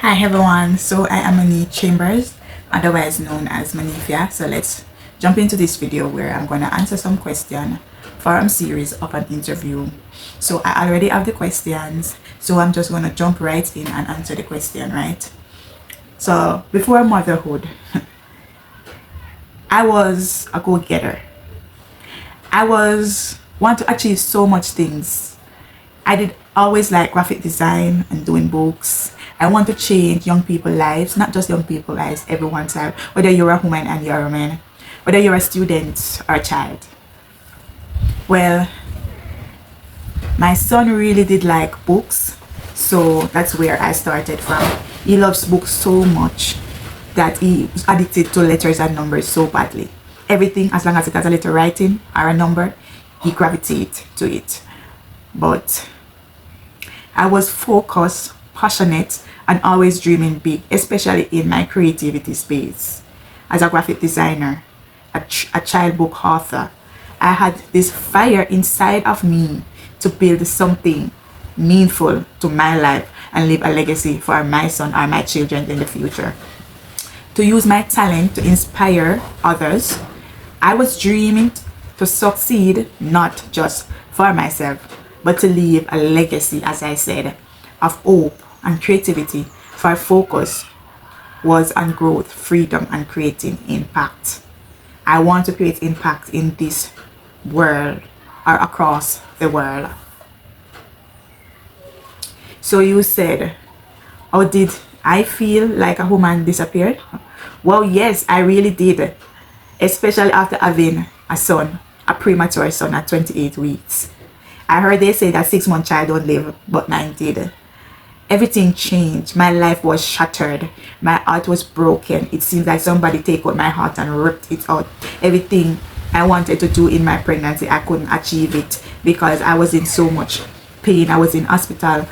Hi everyone, so I am Monique Chambers, otherwise known as Manifia. So let's jump into this video where I'm going to answer some questions for a series of an interview. So I already have the questions, so I'm just going to jump right in and answer the question, right? So before motherhood, I was a go-getter. I want to achieve so much things. I did always like graphic design and doing books. I want to change young people's lives, not just young people's lives, everyone's life, whether you're a woman and you're a man, whether you're a student or a child. Well, my son really did like books, so that's where I started from. He loves books so much that he was addicted to letters and numbers so badly. Everything, as long as it has a letter writing or a number, he gravitates to it. But I was focused, passionate, and always dreaming big, especially in my creativity space. As a graphic designer, a child book author, I had this fire inside of me to build something meaningful to my life and leave a legacy for my son or my children in the future. To use my talent to inspire others, I was dreaming to succeed not just for myself, but to leave a legacy, as I said, of hope and creativity. For focus was on growth, freedom, and creating impact. I want to create impact in this world or across the world. So you said, how did I feel like a woman disappeared? Well, yes, I really did, especially after having a son, a premature son at 28 weeks. I heard they say that 6-month child don't live, but mine did. Everything changed. My life was shattered. My heart was broken. It seemed like somebody take out my heart and ripped it out. Everything I wanted to do in my pregnancy, I couldn't achieve it because I was in so much pain. I was in hospital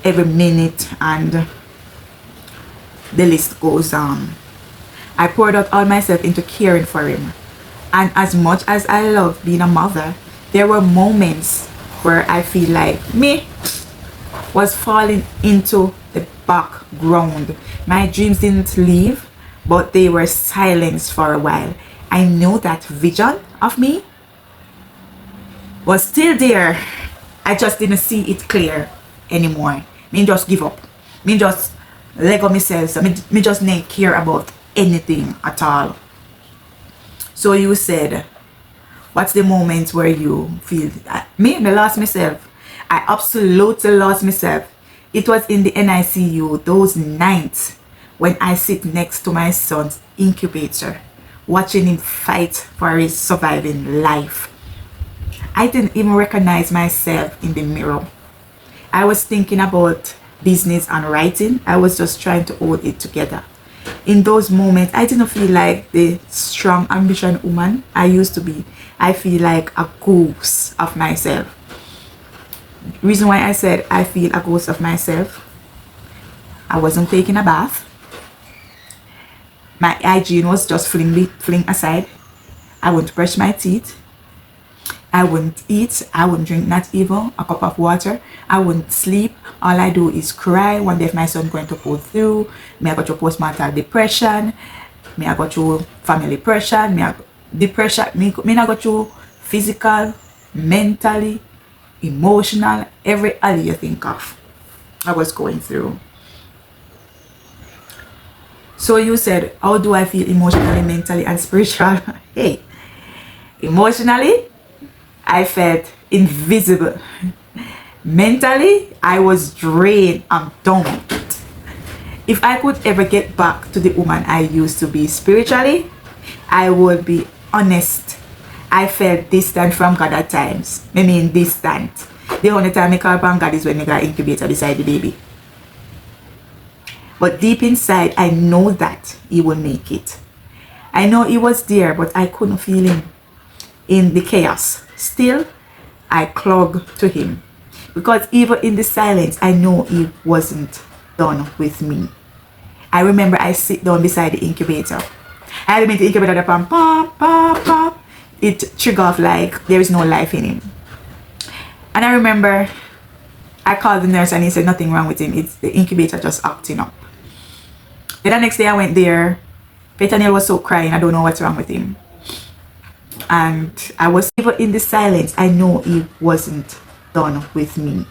every minute, and the list goes on. I poured out all myself into caring for him. And as much as I love being a mother, there were moments where I feel like me was falling into the background. My dreams didn't leave, but they were silenced for a while. I know that vision of me was still there. I just didn't see it clear anymore. Me just give up. Me just let go myself. So me just didn't care about anything at all. So you said, what's the moment where you feel me lost myself? I absolutely lost myself. It was in the NICU, those nights when I sit next to my son's incubator, watching him fight for his surviving life. I didn't even recognize myself in the mirror. I was thinking about business and writing. I was just trying to hold it together. In those moments, I didn't feel like the strong, ambitious woman I used to be. I feel like a ghost of myself. Reason why I said I feel a ghost of myself, I wasn't taking a bath. My hygiene was just fling aside. I wouldn't brush my teeth. I wouldn't eat. I wouldn't drink not even a cup of water. I wouldn't sleep. All I do is cry. Wonder if my son going to pull through. Me I go through postnatal depression. Me I go through family pressure. Me I go through physical, mentally, emotional, every alley you think of, I was going through. So you said, how do I feel emotionally, mentally, and spiritual? Hey, emotionally, I felt invisible. Mentally, I was drained and done. If I could ever get back to the woman I used to be spiritually, I would be honest. I felt distant from God at times. I mean distant. The only time I call upon God is when I got incubator beside the baby. But deep inside, I know that He will make it. I know He was there, but I couldn't feel Him in the chaos. Still, I clung to Him. Because even in the silence, I know He wasn't done with me. I remember I sit down beside the incubator. I had the incubator pop, pop, pop. It triggered off like there is no life in him. And I remember I called the nurse and he said nothing wrong with him. It's the incubator just acting up. Then the next day I went there. Nathaniel was so crying. I don't know what's wrong with him. And I was even in the silence. I know he wasn't done with me.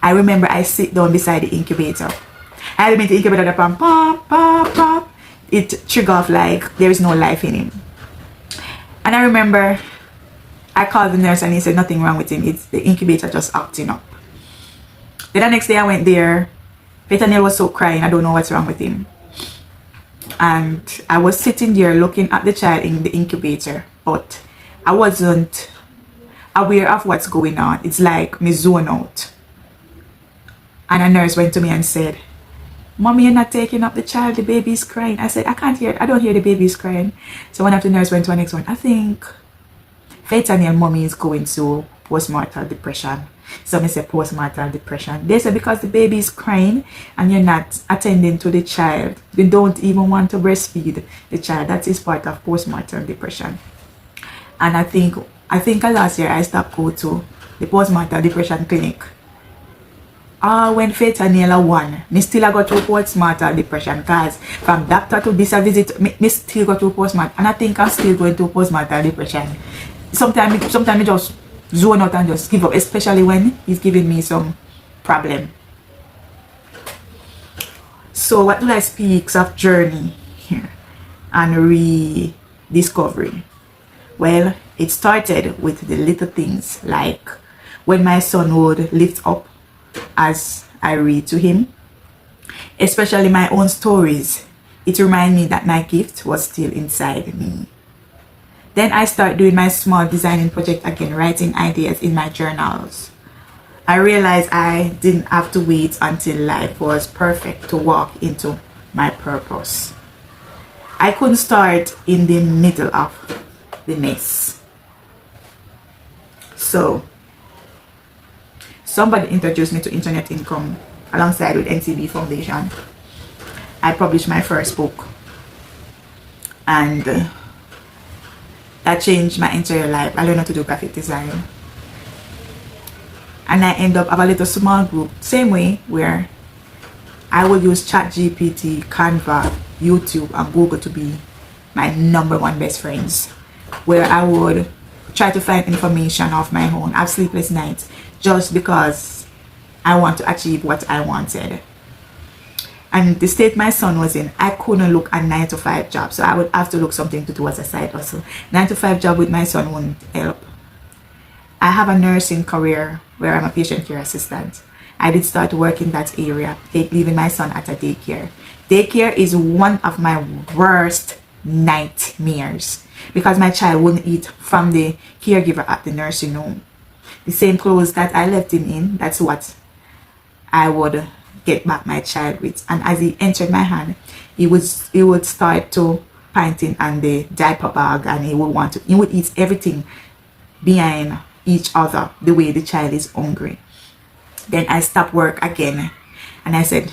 I remember I sit down beside the incubator. I admit the incubator that pop, pop, pop. It trigger off like there is no life in him. And I remember I called the nurse and he said nothing wrong with him. It's the incubator just acting up. Then the next day I went there. Nathaniel was so crying. I don't know what's wrong with him. And I was sitting there looking at the child in the incubator, but I wasn't aware of what's going on. It's like me zone out. And a nurse went to me and said, "Mommy, you're not taking up the child, the baby's crying." I said, I don't hear the baby's crying. So one of the nurse went to the next one. "I think Nathaniel mommy is going through postmortal depression." So I said, postmortal depression. They said because the baby is crying and you're not attending to the child. You don't even want to breastfeed the child. That is part of postmortal depression. And I think last year I stopped go to the postmortal depression clinic. When Nathaniel won, me still I got to postmortal depression because from doctor to this visit, me still got to postmortal. And I think I'm still going to postmortal depression. Sometimes I just zone out and just give up, especially when he's giving me some problem. So what do I speak of journey here and rediscovery? Well, it started with the little things, like when my son would lift up as I read to him, especially my own stories. It reminded me that my gift was still inside me. Then I start doing my small designing project again, writing ideas in my journals. I realized I didn't have to wait until life was perfect to walk into my purpose. I couldn't start in the middle of the mess. So somebody introduced me to internet income alongside with NCB Foundation. I published my first book, and that changed my entire life. I learned how to do graphic design, and I end up have a little small group, same way, where I will use ChatGPT, Canva, YouTube, and Google to be my #1 best friends, where I would try to find information of my own, have sleepless nights, just because I want to achieve what I wanted. And the state my son was in, I couldn't look a 9-to-5 job, so I would have to look something to do as a side hustle. 9-to-5 job with my son wouldn't help. I have a nursing career where I'm a patient care assistant. I did start work in that area, leaving my son at a daycare. Daycare is one of my worst nightmares because my child wouldn't eat from the caregiver at the nursing home. The same clothes that I left him in, that's what I would get back my child with. And as he entered my hand, he would start to panting on the diaper bag, and he would eat everything behind each other the way the child is hungry. Then I stopped work again and I said,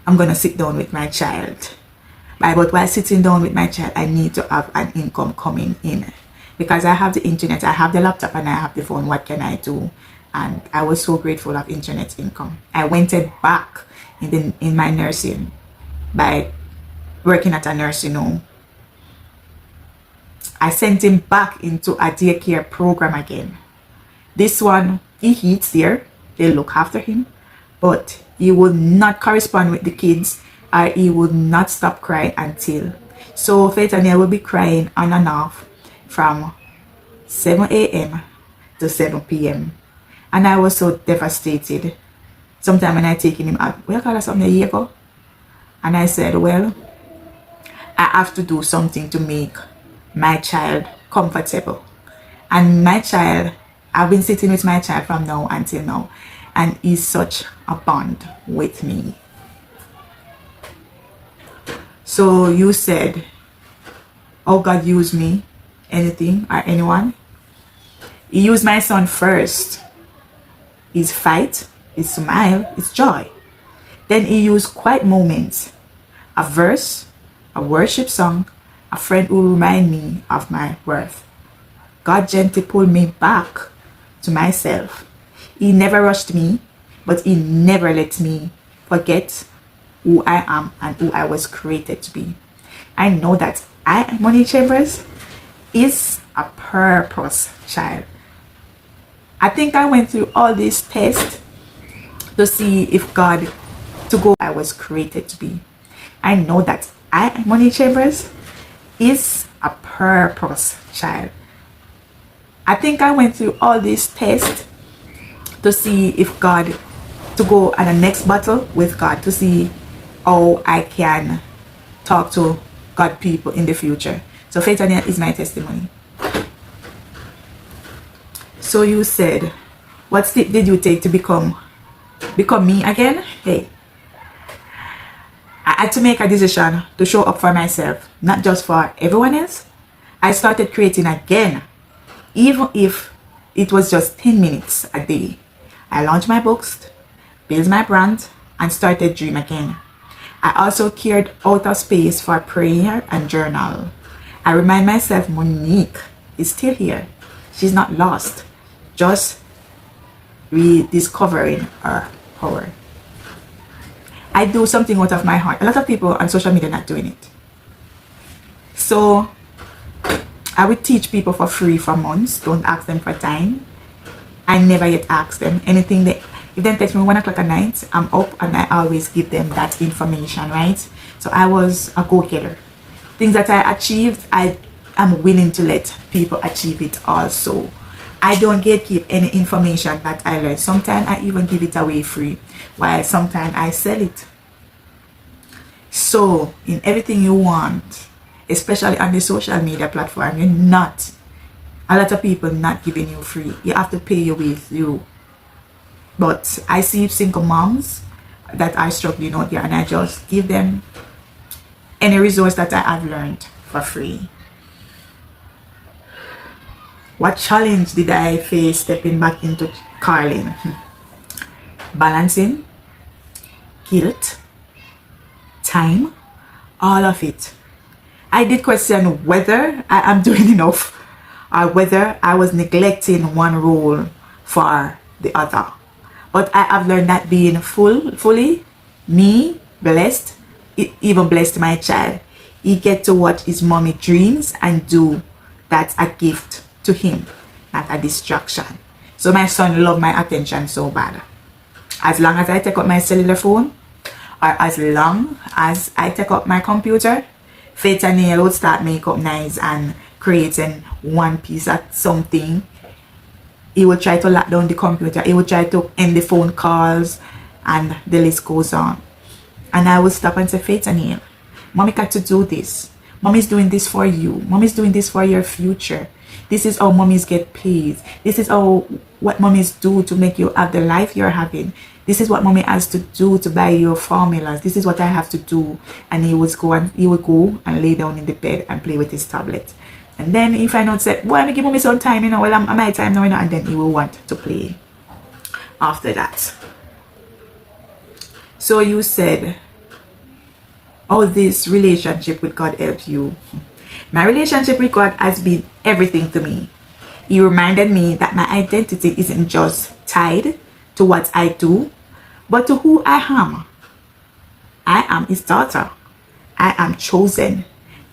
I'm gonna sit down with my child. But while sitting down with my child, I need to have an income coming in, because I have the internet, I have the laptop, and I have the phone. What can I do? And I was so grateful of internet income. I went back in my nursing by working at a nursing home. I sent him back into a daycare program again. This one, he eats there, they look after him, but he would not correspond with the kids, or he would not stop crying until. So Nathaniel will be crying on and off from 7 a.m. to 7 p.m. And I was so devastated. Sometime when I taking him out, we call something a year ago, and I said, well, I have to do something to make my child comfortable. And my child, I've been sitting with my child from now until now, and he's such a bond with me. So you said, oh, God used me, anything or anyone? He used my son first. His fight, his smile, his joy. Then he used quiet moments, a verse, a worship song, a friend who remind me of my worth. God gently pulled me back to myself. He never rushed me, but he never let me forget who I am and who I was created to be. I know that I, Money Chambers, is a purpose child. I think I went through all these tests to see if God, to go I was created to be. I know that I, Money Chambers, is a purpose child. I think I went through all these tests to see if God, to go at the next battle with God, to see how I can talk to God people in the future. So Faith Daniel is my testimony. So you said, what step did you take to become me again? Hey, I had to make a decision to show up for myself, not just for everyone else. I started creating again, even if it was just 10 minutes a day. I launched my books, built my brand, and started dream again. I also cleared outer space for prayer and journal. I remind myself Monique is still here. She's not lost, just rediscovering her power. I do something out of my heart. A lot of people on social media are not doing it. So I would teach people for free for months. Don't ask them for time. I never yet ask them anything. If they text me 1 o'clock at night, I'm up and I always give them that information, right? So I was a go-getter. Things that I achieved, I am willing to let people achieve it also. I don't gatekeep any information that I learn. Sometimes I even give it away free, while sometimes I sell it. So in everything you want, especially on the social media platform, a lot of people not giving you free. You have to pay your way through. But I see single moms that are struggling out there, and I just give them any resource that I have learned for free. What challenge did I face stepping back into Carlin? Balancing, guilt, time, all of it. I did question whether I am doing enough or whether I was neglecting one role for the other. But I have learned that being fully me, blessed, it even blessed my child. He get to watch his mommy dreams and do. That's a gift to him, not a distraction. So my son loved my attention so bad. As long as I take up my cellular phone, or as long as I take up my computer, Faith and Neil would start makeup nice and creating one piece of something. He would try to lock down the computer. He would try to end the phone calls, and the list goes on. And I would stop and say, Faith and Neil, Mommy got to do this. Mommy's doing this for you. Mommy's doing this for your future. This is how mommies get paid. This is what mommies do to make you have the life you're having. This is what mommy has to do to buy your formulas. This is what I have to do. And he would go and lay down in the bed and play with his tablet. And then if I not say, boy, I'm give mommy some time, well, I'm my time now, and then he will want to play after that. So you said, how this relationship with God helped you? My relationship with God has been everything to me. He reminded me that my identity isn't just tied to what I do, but to who I am. I am his daughter. I am chosen.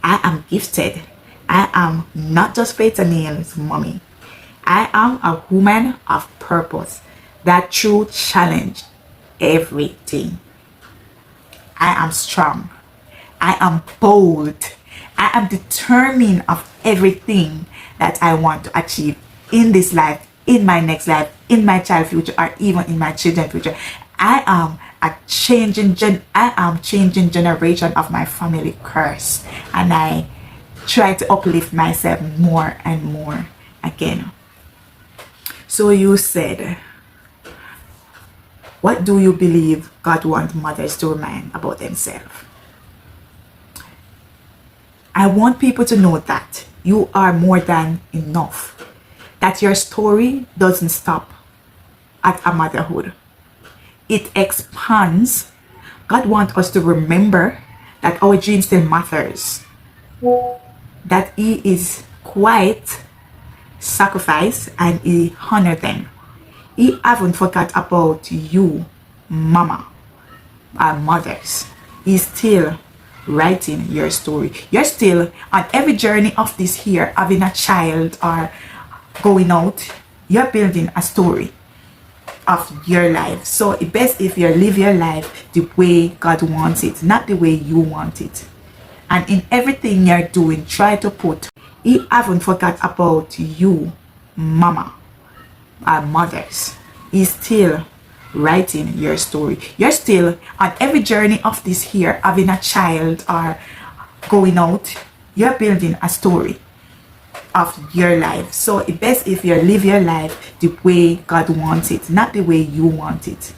I am gifted. I am not just Faith and Neil's mommy. I am a woman of purpose that truth challenge everything. I am strong. I am bold. I am determined of everything that I want to achieve in this life, in my next life, in my child's future, or even in my children's future. I am changing generation of my family curse, and I try to uplift myself more and more again. So you said, what do you believe God wants mothers to remind about themselves? I want people to know that you are more than enough, that your story doesn't stop at a motherhood. It expands. God wants us to remember that our dream still matters, that He is quite sacrifice and He honor them. He haven't forgot about you, mama, our mothers. He's still writing your story. You're still on every journey of this year, having a child or going out. You're building a story of your life. So it's best if you live your life the way God wants it, not the way you want it. And in everything you're doing, try to put, He haven't forgot about you, mama, or mothers. He's still writing your story. You're still on every journey of this year, having a child or going out. You're building a story of your life. So it's best if you live your life the way God wants it, not the way you want it.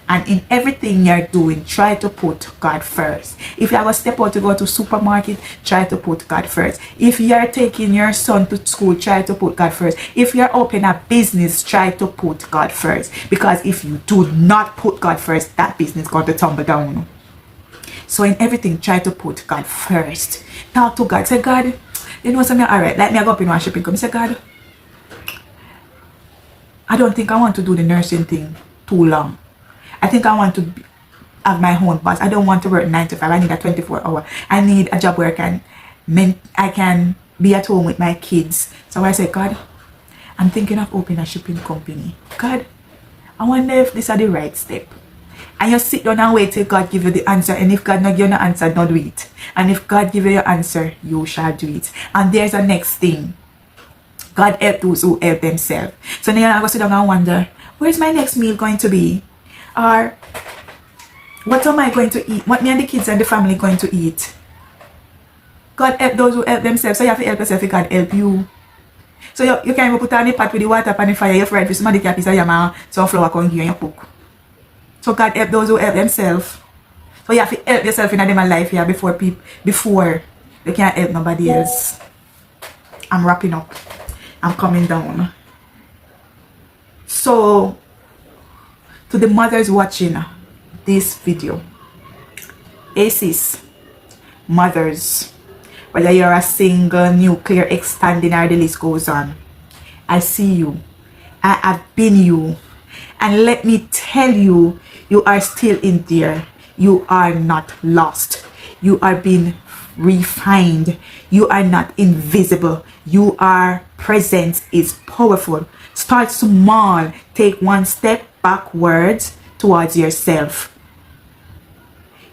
And in everything you're doing, try to put God first. If you have a step out to go to supermarket, try to put God first. If you're taking your son to school, try to put God first. If you're opening a business, try to put God first. Because if you do not put God first, that business is going to tumble down. So in everything, try to put God first. Talk to God. Say, God, you know something? Alright, let me go up in worship and come. Say, God, I don't think I want to do the nursing thing too long. I think I want to have my own boss. I don't want to work 9 to 5. I need a 24-hour. I need a job where I can be at home with my kids. So I said, God, I'm thinking of opening a shipping company. God, I wonder if this is the right step. And you sit down and wait till God give you the answer. And if God not give you the answer, don't do it. And if God give you your answer, you shall do it. And there's a next thing. God help those who help themselves. So now I go sit down and wonder, where's my next meal going to be? Or what am I going to eat? What me and the kids and the family going to eat? God help those who help themselves. So you have to help yourself if God help you. So you can't even put on the pot with the water on the fire. You're afraid for somebody can piece of yam and sunflower come here and you cook. So God help those who help themselves. So you have to help yourself in a different life here before they can't help nobody else. I'm wrapping up. I'm coming down. So to the mothers watching this video, sis, mothers, whether you're a single, nuclear, expanding, or the list goes on, I see you. I have been you. And let me tell you, you are still in there. You are not lost. You are being refined. You are not invisible. You are presence is powerful. Start small. Take one step backwards towards yourself.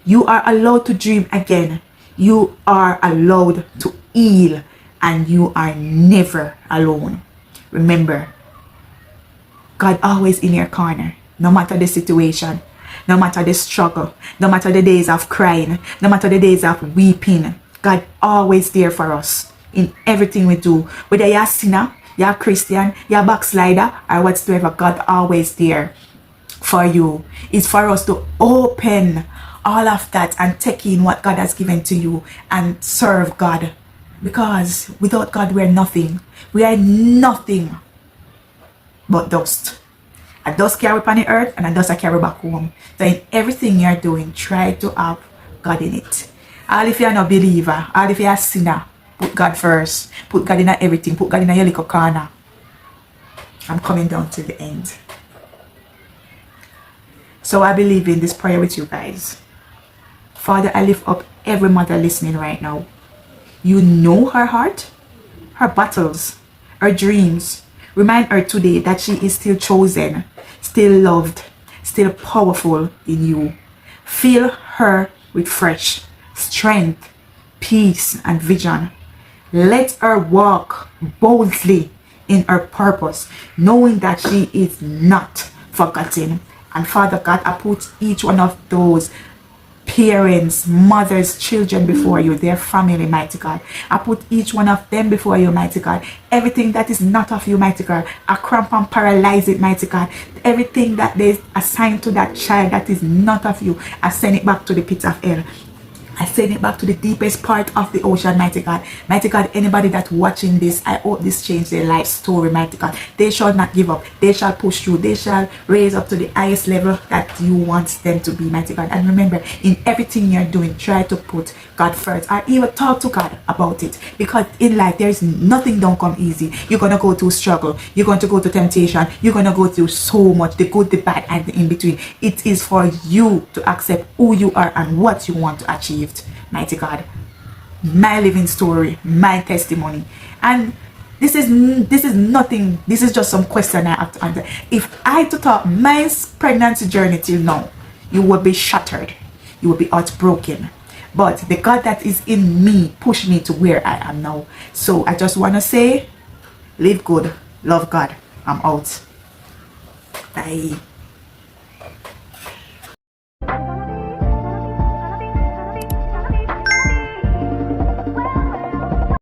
You are allowed to dream again. You are allowed to heal, and you are never alone. Remember, God always in your corner, no matter the situation, no matter the struggle, no matter the days of crying, no matter the days of weeping. God always there for us in everything we do. Whether you're a sinner, you're a Christian, you're a backslider, or whatsoever, God always there for you. It's for us to open all of that and take in what God has given to you and serve God. Because without God, we're nothing. We are nothing but dust. A dust carry upon the earth and a dust I carry back home. So in everything you're doing, try to have God in it. All if you're not a believer, all if you're a sinner, put God first. Put God in everything. Put God in your little corner. I'm coming down to the end. So I believe in this prayer with you guys. Father, I lift up every mother listening right now. You know her heart, her battles, her dreams. Remind her today that she is still chosen, still loved, still powerful in you. Fill her with fresh strength, peace, and vision. Let her walk boldly in her purpose, knowing that she is not forgotten. And Father God, I put each one of those parents, mothers, children before you, their family, mighty God. I put each one of them before you, mighty God. Everything that is not of you, mighty God, I cramp and paralyze it, mighty God. Everything that they assign to that child that is not of you, I send it back to the pit of hell. I send it back to the deepest part of the ocean, mighty God. Mighty God, anybody that watching this, I hope this change their life story, mighty God. They shall not give up. They shall push through. They shall raise up to the highest level that you want them to be, mighty God. And remember, in everything you're doing, try to put God first, or even talk to God about it. Because in life, there is nothing don't come easy. You're going to go through struggle. You're going to go through temptation. You're going to go through so much, the good, the bad, and the in between. It is for you to accept who you are and what you want to achieve, mighty God. My living story, my testimony. And this is nothing. This is just some question I have to answer. If I to talk my pregnancy journey till now, you will be shattered. You will be heartbroken. But the God that is in me pushed me to where I am now. So I just want to say, live good, love God. I'm out. Bye.